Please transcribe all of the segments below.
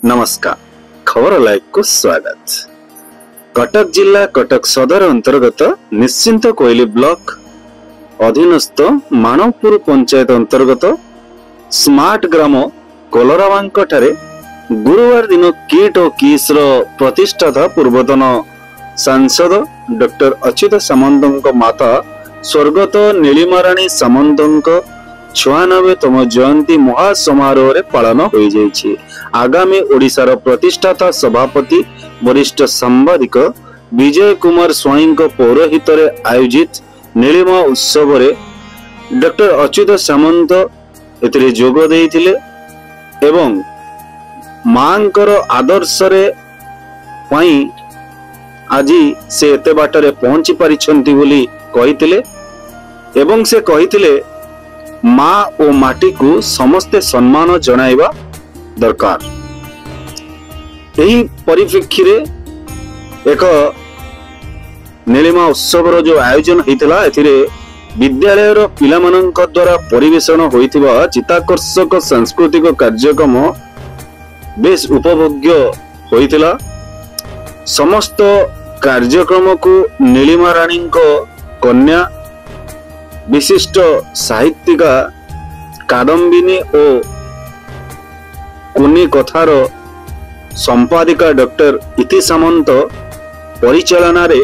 नमस्कार खबर लाइव को स्वागत। कटक जिला कटक सदर अंतर्गत निश्चिंत कोइली ब्लॉक अधीनस्थ मानवपुर पंचायत अंतर्गत स्मार्ट ग्राम कोलरावांक ठारे गुरुवार दिन किट और किस प्रतिष्ठाता पूर्वतन सांसद डॉक्टर अच्युत सामंत माता स्वर्गत नीलिमाराणी सामंत 96तम जयंती महासमारोह रे पालन हो जाइछि। आगामी ओडिशार प्रतिष्ठाता सभापति वरिष्ठ सांबादिक विजय कुमार स्वाई पौरोहित आयोजित नीलिमा उत्सव रे डॉक्टर अच्युत सामंत एतिरे जोग देइथिले एवं मांकर आदर्श रे पई आजी से एते बाटरे पहुंची पारिछंती बोली कहिथिले एवं से कहिथिले माँ और माटी को समस्ते सम्मान जनाइबा दरकार। एही परिप्रेक्षी रे एक नीलिमा उत्सव रो जो आयोजन होइतिला एथिरे विद्यालय रो पिलामानंक द्वारा परिवेषण होइतिबा चित्ताकर्षक सांस्कृतिक कार्यक्रम बेस उपभोग्य होइतिला। समस्त कार्यक्रम को नीलिमा रानी कन्या विशिष्ट साहित्यिका कादम्बिनी और कुनी कथार संपादिका डॉक्टर इति सामंत परिचालन रे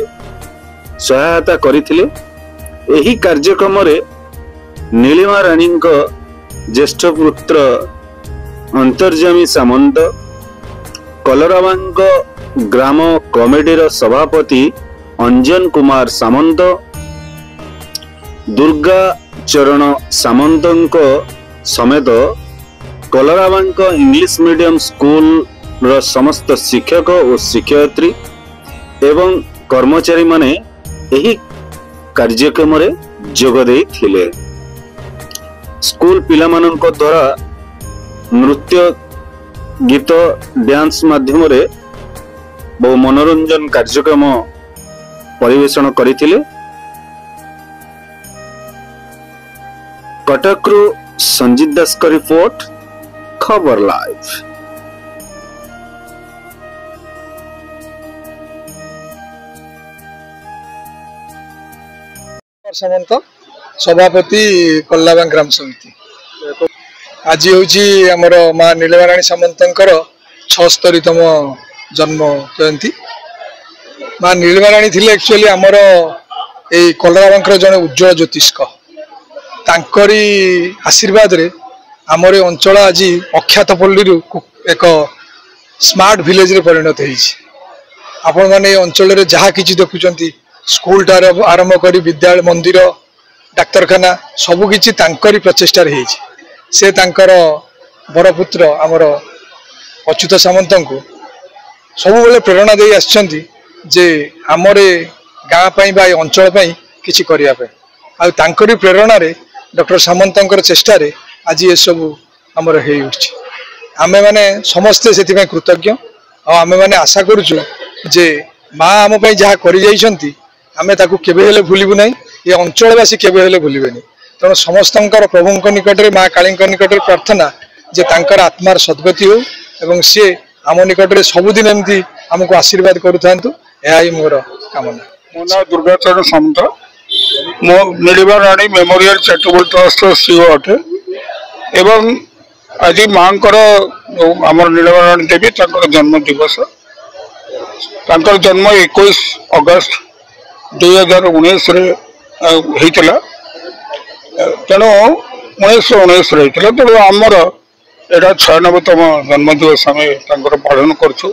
सहायता करिथिले। एही कार्यक्रम रे नीलिमा रानी ज्येष्ठ पुत्र अंतर्जामी सामंत कोलरावांक ग्राम कमिटी सभापति अंजन कुमार सामंत दुर्गा चरण सामंत समेत कोलरावांक इंग्लिश मीडियम स्कूल रो समस्त शिक्षक और शिक्षयित्री एवं कर्मचारी माने एही कार्यक्रम रे जोग देइथिले। स्कूल पिलामानंक द्वारा नृत्य गीत डांस माध्यम रे बहु मनोरंजन कार्यक्रम परिवेषण करिथिले। कटक रू संजीत दास का रिपोर्ट खबर लाइव। सामंत सभापति कोल्लाबां ग्राम समिति आज हूँ आमर माँ नीलिमाराणी सामंतर 76तम जन्म जयंती। माँ नीलिमाराणी थिले एक्चुअली आमर ए कोल्लाबां जड़े उज्ज्वल ज्योतिष्क तांकरी आशीर्वाद रे आमर अंचल आज अख्यातपल्ली एक स्मार्ट विलेज रे परिणत होइछि। आपण माने अंचल रे जहा किछि देखुचंती स्कूल टार आरंभ करी विद्यालय मंदिर डाक्तरखाना सबु किछि तांकरी प्रचेष्टा रे होइछि। से तांकर बरपुत्र आमर अच्युत सामंत को सब बेले प्रेरणा दे आछंती जे आमरे गाँ पई बा अंचल पई किछि करिया पे आ तांकरी प्रेरणा रे डॉक्टर सामंतर चेष्टा रे आज ये सब आमर हो उठी। आमे माने समस्ते से कृतज्ञ और आमे माने आशा करुचु जे माँ आम पई जहा करि जाइछंती आमे ताकू केबे हेले भूलिबु नै। ये अंचलवासी केबे हेले भूलिबेनी। तेणु समस्तंकर प्रभुंक निकट रे माँ काली निकट रे प्रार्थना जे तांकर आत्मार सद्गति हो एवं सी आम निकट रे सबुदिन एमती आमको आशीर्वाद करूथांतु एहा ही मोर कामना। मो ना दुर्गा चरण सामंत मो नीलिमा रानी मेमोरियल चैरिटेबल ट्रस्ट सीओ अटे एवं आज माँ आमर नीलिमा रानी देवी जन्म दिवस जन्म 21 अगस्त 2019 होता तेणु 1919 होता तेणु आमर यहाँ 96तम जन्म दिवस आम पालन करूँ।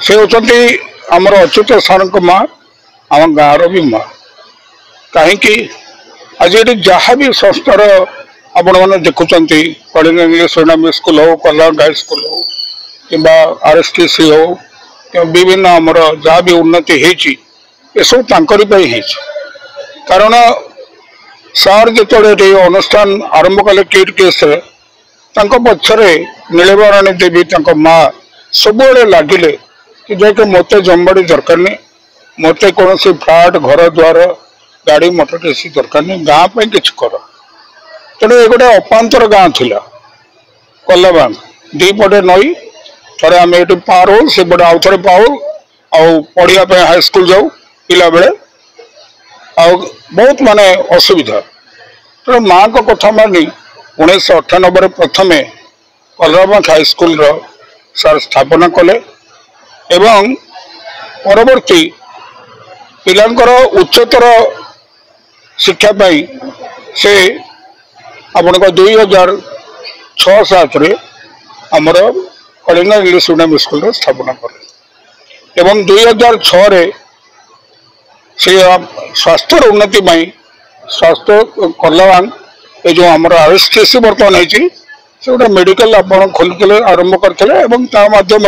से होती आमर अच्युत सार माँ आम गाँव भी माँ कहीं आज ये जहाँ भी संस्थार आपण मैंने देखुं कलिंग इंग्लिश मीडियम स्कूल हो कला गाइड स्कूल हो कि RSTC हो कि विभिन्न आमर जहाँ भी उन्नति होती सब तांकरी कारण सार जो अनुष्ठान आरंभ कले किट केस पक्षरे नीलिमा रानी देवी माँ सब लगिले कि जो मत जमबाड़ी दरकार नहीं मत कौन फ्लाट घर द्वार गाड़ी मोटर किसी दरकार नहीं गाँ पे किसी कर तेणु ये गोटे अपांतर गाँ थिला कोल्लाबां दीपटे नई थे आम ये पार हो सेपटे आउ थे पाऊ पढ़ाई हाईस्कल जाऊ पिला बेले बहुत माने असुविधा तेणु माँ को कथा मानी 1998 प्रथम कलराबाग हाईस्कल सार स्थापना कले एवं परवर्ती पिलांकर उच्चतर शिक्षा पाई से आपण 2006-07 आमर कलिंग इंग्लिश मीडियम स्कूल स्थापना कले एवं 2006 से स्वास्थ्य उन्नति स्वास्थ्य कलवान ये जो आम RSTC बर्तमान है गोटे मेडिकल आप खोली आरंभ करते मध्यम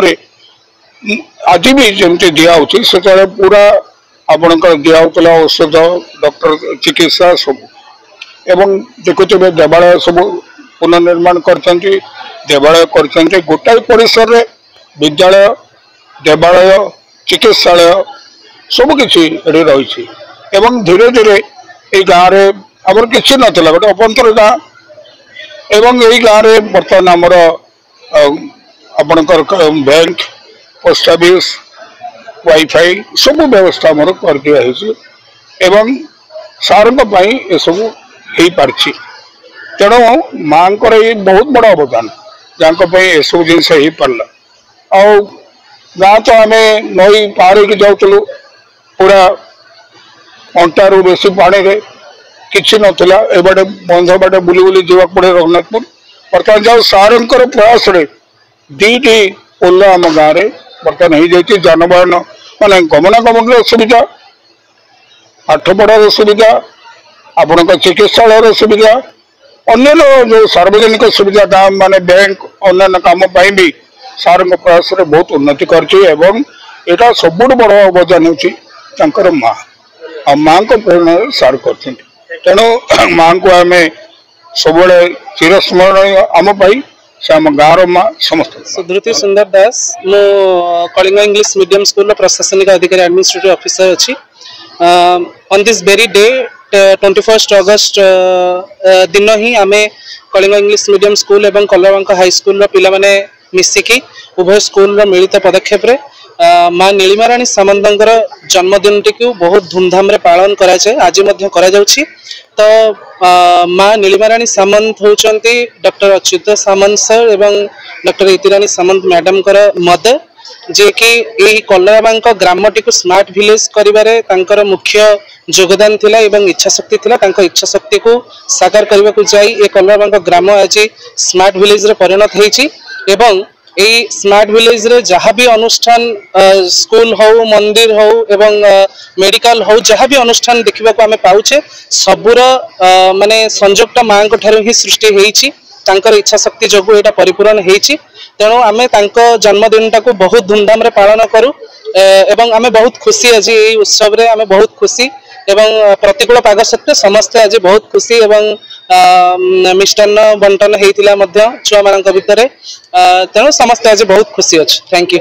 आज भी जमी दिखाई से पूरा आपणकर दिखाला औषध डॉक्टर चिकित्सा सब एवं देखुए देवालय सब पुनर्निर्माण कर देवालय कर गोटाए परिसर रे विद्यालय देवालय चिकित्सालय सबकि रही एवं धीरे धीरे ये गाँव में आमर कि नाला गोटे अपंतर गाँ एवं यही गाँव में बर्तमान आमर आपणकर बैंक पोस्ट ऑफिस वाईफाई सब व्यवस्था आमर कर दिया एवं सार ये सब हो पार्ची तेणु माँ ये बहुत बड़ा अवदान जहाँ ये सब जिनस हो पारा आ गाँ तो आम नई पार हो जाऊँ पूरा अंटारू बेसी पानी रे किसी नाला एबाटे बंध बाटे बुली बुली जावा पड़े रघुनाथपुर बर्तमान जाओ सारंकर प्रयास रे दीटी पोल आम गाँव में बर्तमान हो जाए जानवाहन माने गमनागमन सुविधा पाठपढ़ार सुविधा आपण चिकित्सालय सुविधा अन्य जो सार्वजनिक सुविधा गाँव माने बैंक अन्य काम भी सार प्रयास रे बहुत उन्नति कर सब बड़ अवदान होकर माँ आ माँ को प्रेरणा सार कर तेणु माँ को आम सब चिरस्मरणीय आम से आम गाँव माँ समस्त सुधृति सुंदर दास मो कलिंग इंग्लिश मीडियम स्कूल प्रशासनिक अधिकारी एडमिनिस्ट्रेटिव ऑफिसर अच्छी on this very day 21 August दिन ही आम कलिंग इंग्लिश मीडियम स्कूल एवं कलराबाग हाई स्कूल पिला माने मिसिकी उभय स्कूल मिलित पदक्षेप रे माँ नीलिमाराणी सामंतर जन्मदिन टी बहुत धूमधाम रे पालन कराए आज करा तो माँ नीलिमाराणी सामंत होउचंती डॉक्टर अच्युत सामंत सर एवं डॉक्टर इतिराणी सामंत मैडम मदर जे कि यही कलराबाग ग्राम टी स्मार्ट विलेज करिबारे तांकर मुख्य योगदान थिला एवं इच्छा शक्ति थिला तांको इच्छा शक्ति को साकार करबा को जाई ए कलराबाग ग्राम आज स्मार्ट विलेज रे परिणत हेछि एवं यही स्मार्ट विलेज रे जहाँ भी अनुष्ठान स्कूल हो मंदिर हो एवं मेडिकल हो जहाँ भी अनुष्ठान देखा आम पाचे सबूर माने संजोगटा माँ ही सृष्टि होती इच्छा शक्ति जो यहाँ परिपूरण होती तेणु आम जन्मदिन टाक बहुत धूमधाम रे पालन करूँ एवं आम बहुत खुशी आज ये उत्सव रे आम बहुत खुशी एवं प्रतिकूल पाग सत्वे समस्ते आज बहुत खुशी एवं मिष्टान्न बंटन होता छुआ मान भितर तेणु समस्ते आज बहुत खुशी अच्छे थैंक यू।